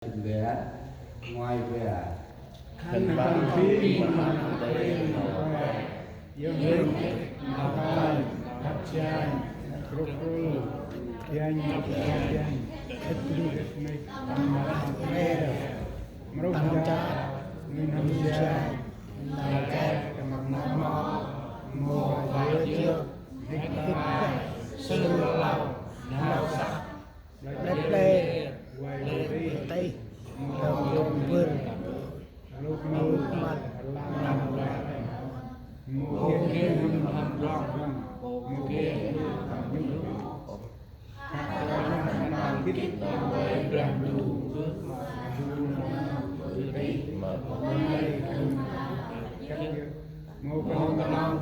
về ngoài về Thành văn phi mà đây là dương linh mà tai hạt chan rukul yang yang itu ini mereka mereka Indonesia mereka nama mau bayar hikmat selalu nafas Let's quay tay đồng đồng vườn lúc mặt làm một kia làm rong một kia làm biết làm đủ một con làm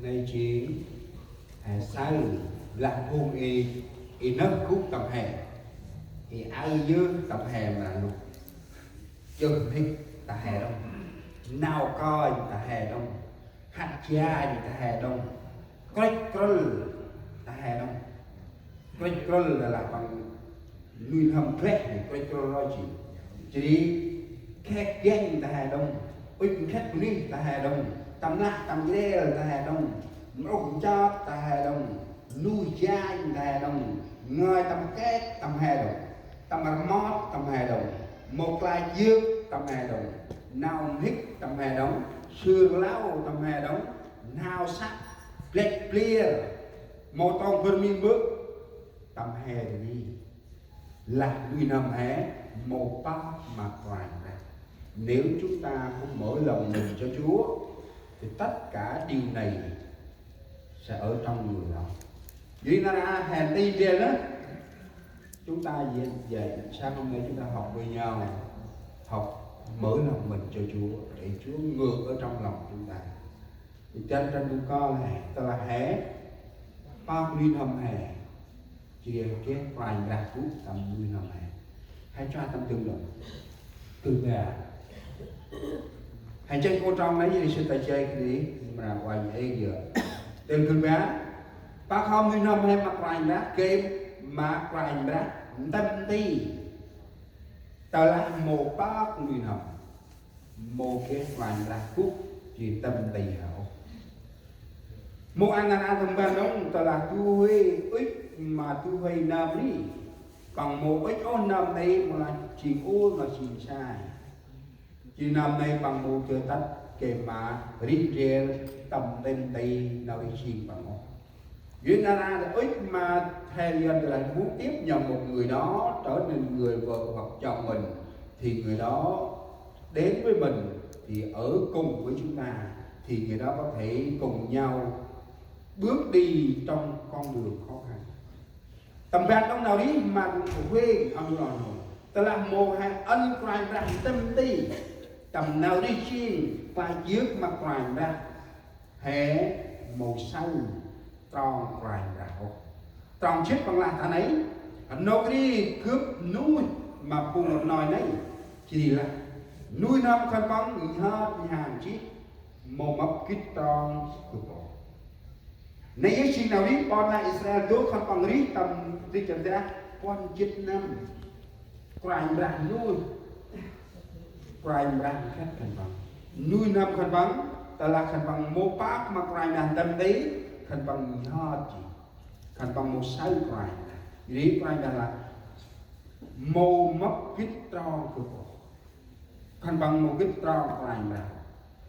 nay chỉ sáng là hôn y nấc khúc tập hè thì ai dưới tập hè mà lục chân thích tập hè đâu nào coi tập hè đâu hạt cha gì tập hè đâu click tập hè đâu click là bằng nuôi hầm click thì click rồi chỉ khét ghen tập hè đông ít khách đi tập hè đông tầm nát tầm dê tập hè đông ông cho tập hè đông nuôi cha tập hè đông ngơi tầm két tầm hè đông tầm mót tầm hè đông một lai dưa tầm hè đông nào hít tầm hè đông sườn lão tầm hè đông nào sắc lệch clear một con vườn miên bước tầm hè đi là nuôi nằm hè một bát mà toàn ra nếu chúng ta không mở lòng mình cho Chúa thì tất cả điều này sẽ ở trong người đó. Vì ra hèn ti về đó chúng ta về sáng hôm nay chúng ta học với nhau, học mở lòng mình cho Chúa để Chúa ngược ở trong lòng chúng ta. Thì trên chúng con này ta là hé bao nguyên hầm hè chia cái vài là phút tầm nguyên hầm hè hãy cho tâm tương đồng từ về hãy chơi cô trong đấy gì sự tài chơi cái gì mà hoài ấy giờ tên cưng bé bác không nguyên hầm hè mặc vài lá game mà vài lá tâm ti ta là một bác nguyên hầm một cái vài lá phút chỉ tâm tì hảo một anh thằng bạn đó ta là tôi ít mà tôi hay nam đi còn một ít ô nam này mà là chỉ ô mà chỉ sai chỉ nam này bằng một chơi tắt kể mà rít rè tầm tên tây nào đi chỉ bằng một Việt Nam là ít mà theo dân lại muốn tiếp nhận một người đó trở nên người vợ hoặc chồng mình thì người đó đến với mình thì ở cùng với chúng ta thì người đó có thể cùng nhau bước đi trong con đường khó khăn tầm vẹn trong nào đi mà cũng quê ông nói ta làm một hàng ân quài ra tâm ti tầm nào đi chi và trước mặt quài ra hé màu xanh tròn quài ra tròn chết bằng là thằng ấy nó đi cướp nuôi mà cùng một nồi đấy chỉ là nuôi năm con bóng hết hàng chít một mập kít tròn cực bộ này xin nào đi con lại Israel đố con bằng lý tầm đi chậm ra con chết năm quài ra nuôi quài ra khách thành bằng nuôi năm khăn bằng ta là khăn bằng một bác mà quài đàn tâm tí khăn bằng hết chỉ khăn bằng một sáu quài lý quài đàn là màu mấp kít tròn cực bộ khăn bằng một kít tròn quài ra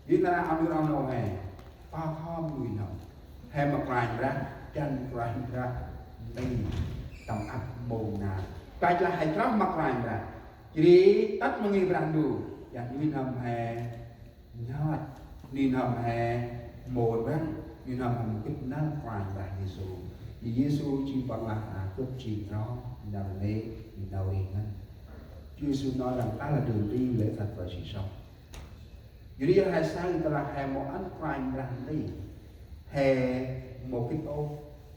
vì ta ông đưa ông nào hè ba hôm người nào hay mà quài ra chân quài ra đây tầm ấp mồm nào cái là hãy tróc mặc quài ra chỉ tất mọi người làm đủ và như nằm hè nhót đi nằm hè mồm vắng như nằm một cái nát quài ra Giêsu thì Giêsu chỉ bằng là cướp chỉ nó nằm lễ đầu đi ngân Chúa Giêsu nói rằng ta là đường đi lễ thật và sự sống vì lý hai sáng ta là hè một ăn quài ra đi hè một cái ô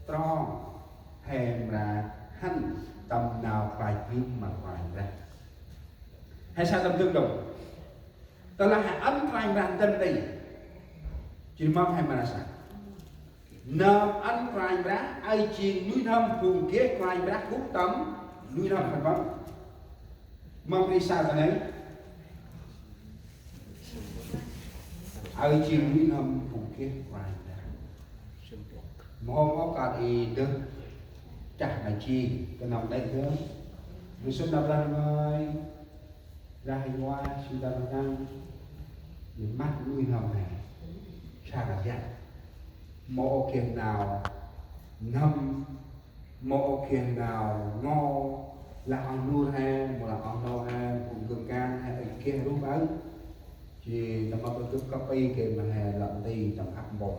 tròn hè là hanh tầm nào phải kiếm mà phải ra hay sao tâm tương đồng ta là hạt ấm phải ra tâm đi chỉ mong hay mà là sao nợ ăn cài bá ai chiên núi thâm phùng kia cài bá cút tấm núi thâm phải không mong đi sao cái đấy ai chiên núi thâm phùng kia cài bá mong có cả đi được chả là chi cái nào đây nữa vì số đập lần rồi ra hình hoa suy đập lần mình mắt nuôi hồng này sao là vậy mộ kiền nào ngâm mộ kiền nào ngô là ông nuôi hay một là ông đâu hay cùng cường can hay kia lúc ấy thì tầm bao tôi copy kèm mà hè lợn đi tầm áp bộ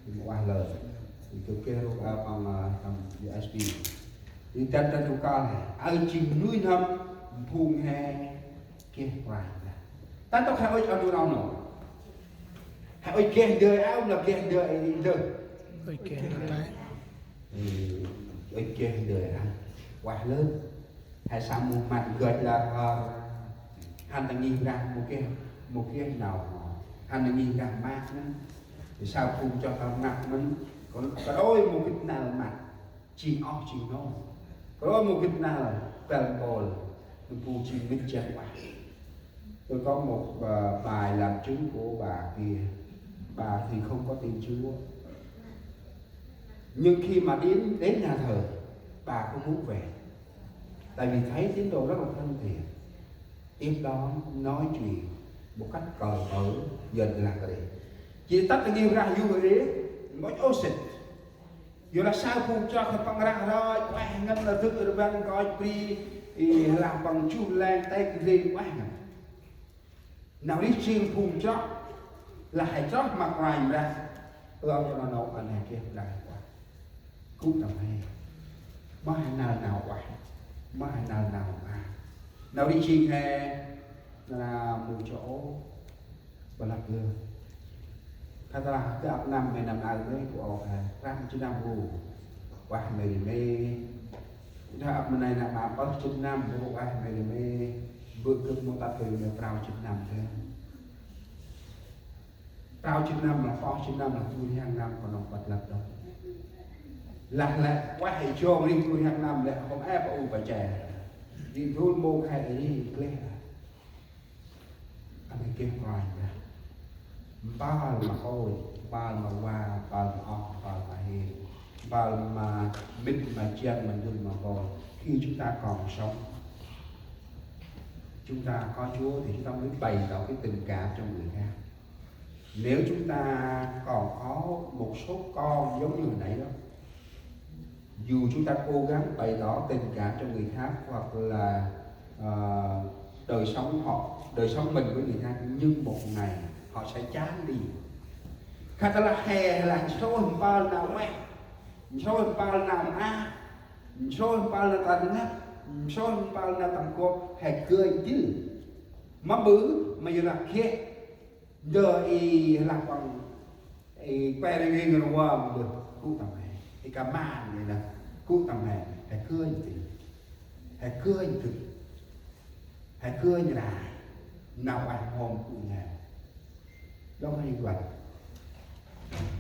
thì qua lời thì tôi kia lúc bằng tầm USB thì chân chân chúng con này ai chim nuôi thâm phun hè kia hoài ta tao khai ơi cho tôi đâu nữa ơi kia đời áo là kia đời đời ơi kia đấy ơi kia đời ăn quá lớn hay sao một mặt gật là hắn ta nhìn ra một cái nào hắn ta nhìn ra mát nữa thì sao phun cho tao nặng mình còn đôi một cái nào mặt chỉ óc chỉ nó có một cái nào là bèn bồi mình phun chỉ mình chết quá tôi có một bài làm chứng của bà kia bà thì không có tin Chúa nhưng khi mà đến nhà thờ bà không muốn về tại vì thấy tín đồ rất là thân thiện tiếp đón nói chuyện một cách cởi mở dần là cái chỉ tất cả nhiều ra vui đấy mỗi ô xịt dù là sao phun cho không bằng ra rồi quá ngân là thức ở bên coi pri làm bằng chu lan tay cái gì quá nào đi riêng phun cho là hãy chót mặt ngoài ra cho nó nấu anh này kia là quá cút tầm hay mà hay nào quá mà hay nào nào đi chiên hè là một chỗ và lập lương thay là cái năm này năm nào đấy của răng chứ năm bù quá mày mêถ้ามันในนาบาปจุดน้ำบอกว่าไม่ได้ไม่เบื่อเกินมองตาเปลือยเปล่าจุดน้ำเท่าเปล่าจุดน้ำlà phóจุดน้ำlà tôi hàng năm còn ông bật lập đâu là quá hay cho đi tôi hàng năm lại không ép ông phải trẻ đi thôi mô khai đấy đi lên anh ấy kêu ngoài ra ba mà ôi ba mà qua ba mà ọc ba mà hiền và mà mình mà chen mình đừng mà còn khi chúng ta còn sống chúng ta có Chúa thì chúng ta mới bày tỏ cái tình cảm cho người khác. Nếu chúng ta còn có một số con giống như hồi nãy đó, dù chúng ta cố gắng bày tỏ tình cảm cho người khác hoặc là đời sống mình với người khác, nhưng một ngày họ sẽ chán đi. Khá là hè là số hình bao nào quen, số hình bao nào a, số hình bao là tận ngắt, số hình bao là tầm cột, hãy cười chứ. Mà bứ mà giờ là kia, giờ y là bằng quay lên người qua mà được cũng tầm này, thì cả màn này là cũng tầm này, hãy cười thì, hãy cười thực, hãy cười như này, nào ảnh hồn của nhà, đó là như vậy.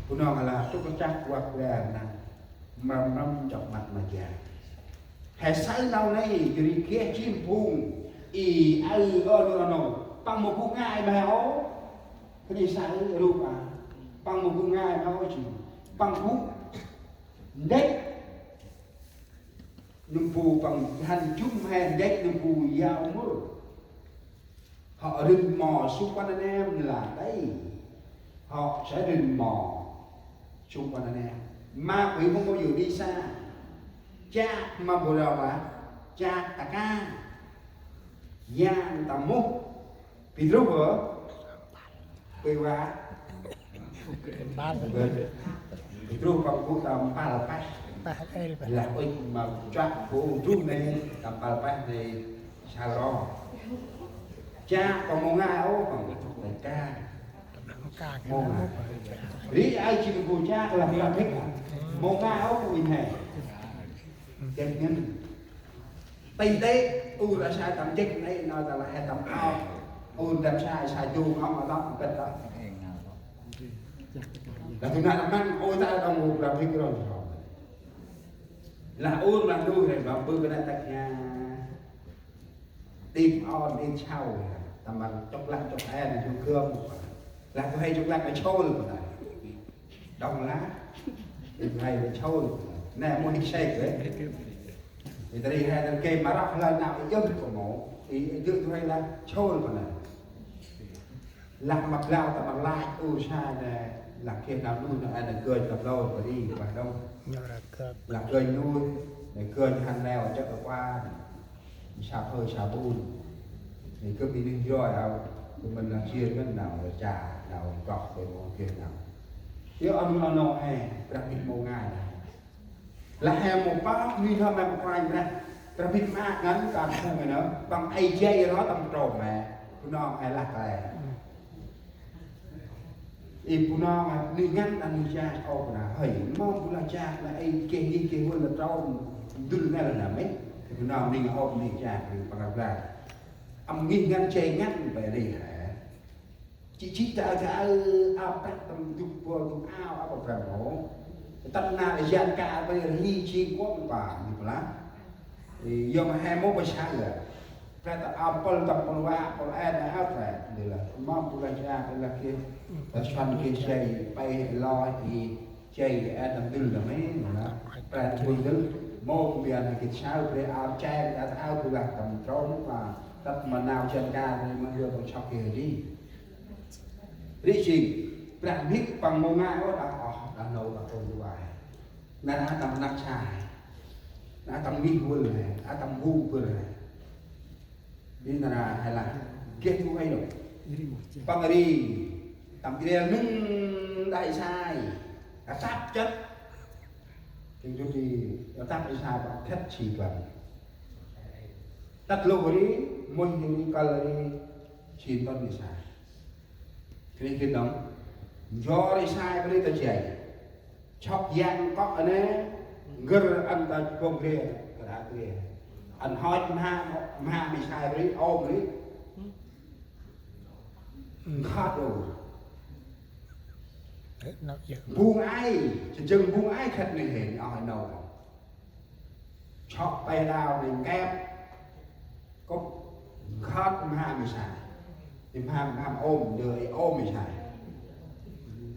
Cô nói là tôi có chắc quạt ra nè, mà năm chọc mặt mà già. Hãy sáng nào này thì kia chim phùng, ý ai nó bằng một cô ngài béo, cái gì sáng lúc à, bằng một cô ngài béo chỉ, bằng phúc, đếch, nung phù bằng hành chung hèn đếch nung phù giao mưa. Họ rình mò xung quanh anh em là đây, họ sẽ rình mò xung quanh anh em. Ma quỷ không bao giờ đi xa. Cha mà bộ đầu bà, cha ta ca, giang ta múc, vì lúc ở quê quá, vì lúc bằng cô tầm ba là phát, là ơi mà chắc cô rút này tầm ba là phát này sao đó. Cha còn một ngày ố còn là ca, một ngày, lý ai chỉ của cha là thích một ngày ố của mình này. Chết nhân tây tế u là sai tầm chết này nói là hai tầm ao u làm sai sai chu không mà đó biết đó là tôi nói mang ôi ta đồng một làm cái rồi là ôn là tôi này mà bữa cái này tại nhà đi on đi chào tầm bằng chốc lát chốc en chung cơm là tôi hay chốc lát cái trâu được này đồng lá thì hay cái trâu được nè mua đi xe đấy thì ta đi hay là kê mà ra là nào cái dân của mổ thì dự tôi hay là trâu được này làm mặt lao tầm bằng lại sai này là kia nào nuôi là ai là cười tập lâu và đi và đâu là cười nuôi để cười hành leo chắc là qua sạp hơi sạp bùn thì cứ bị đi rồi đâu mình là chia cái nào là trà nào gọt để một kia nào chứ ông nó hè đặc biệt một ngày này là hè một bác như thơm em một ngày này đặc biệt mát ngắn còn không phải nữa bằng AJ đó tầm trộm mẹ nó hay là cái ibu nama dengan anugerah oh nah hey mau pula cak lah ke wala tau dul na la mai ibu nama ning oh ni cak ni parabla am ngan che nganไปđi hả chỉ ta ao các tâm dục vô ao ao phải hổ tân na là gian cả bây giờ ly chi quá bà như là thì do mà hai mốt bây sáng rồi phải ta ao pol tập pol wa pol en ao phải để là mong pula cak là kiaแต่ชันเกจใจไปลอยที่ใจแอดดัมดิลนะไม่นะแปลบุญดิลโมเบียนกิจเช้าไปเอาใจเอาตัวหลักตำร้อนมาตัดมะนาวเชิญการในมันเรื่องของช็อกเกอร์ดีริจิแปลพิกปังโมง่ายว่าอ๋อดานโนกับคนดูไว้นั่นอาตำนักชายอาตำมีบุญเลยอาตำบูบุญเลยนี่นาราให้ละเก็บไว้หน่อยปังรีtầm kia nâng đại sai đã táp chất thì chúng thì nó táp đại sai bằng thất chỉ cần tắt lâu đi môn hình cơ đi chỉ con đại sai cái này đóng do đại sai với ta chạy chọc giang có ở đây gỡ ăn ta công kia cái đó kia ăn hói ma bị sai với ôm đấy khát rồi buông ai chừng buông ai khát này hiện ở đâu chọc tay đào này kép có khát ma bị sai thì ham ôm đời ôm bị sai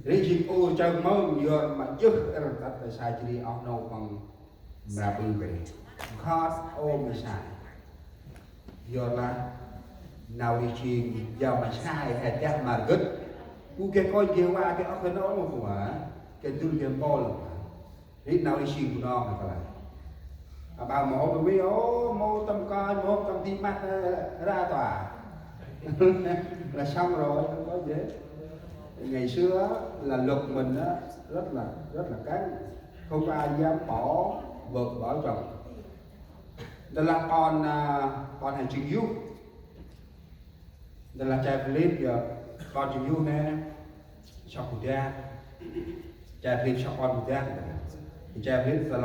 đấy chỉ ô chân mơ vừa mà trước em đặt tại sai chỉ đi ở đâu bằng là bự về khát ôm bị sai giờ là nào đi chi giờ mà sai hay chắc mà gứtกูแกcoi kia qua cái ốc cái nó một quả cái tư cái bò là ít nào đi xin của nó phải là bao mổ tôi biết mô tâm coi mô tâm tim mắt ra tòa là xong rồi không có gì ngày xưa là luật mình đó rất là căng không ai dám bỏ vợ bỏ chồng đó là con hành trình du đó là trai clip giờ con chịu vui nè cho cụ cha cha phim cho con cụ cha thì cha phim ta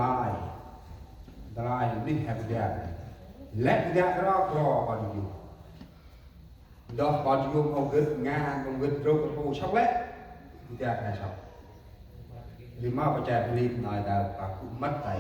lai đi hẹp cụ cha lẽ cụ cha đó cho con chịu đó con chịu không gứt nga không gứt râu con cụ sốc lẽ cụ cha hay sốc vì mà cha phim nói là bà cũng mất tại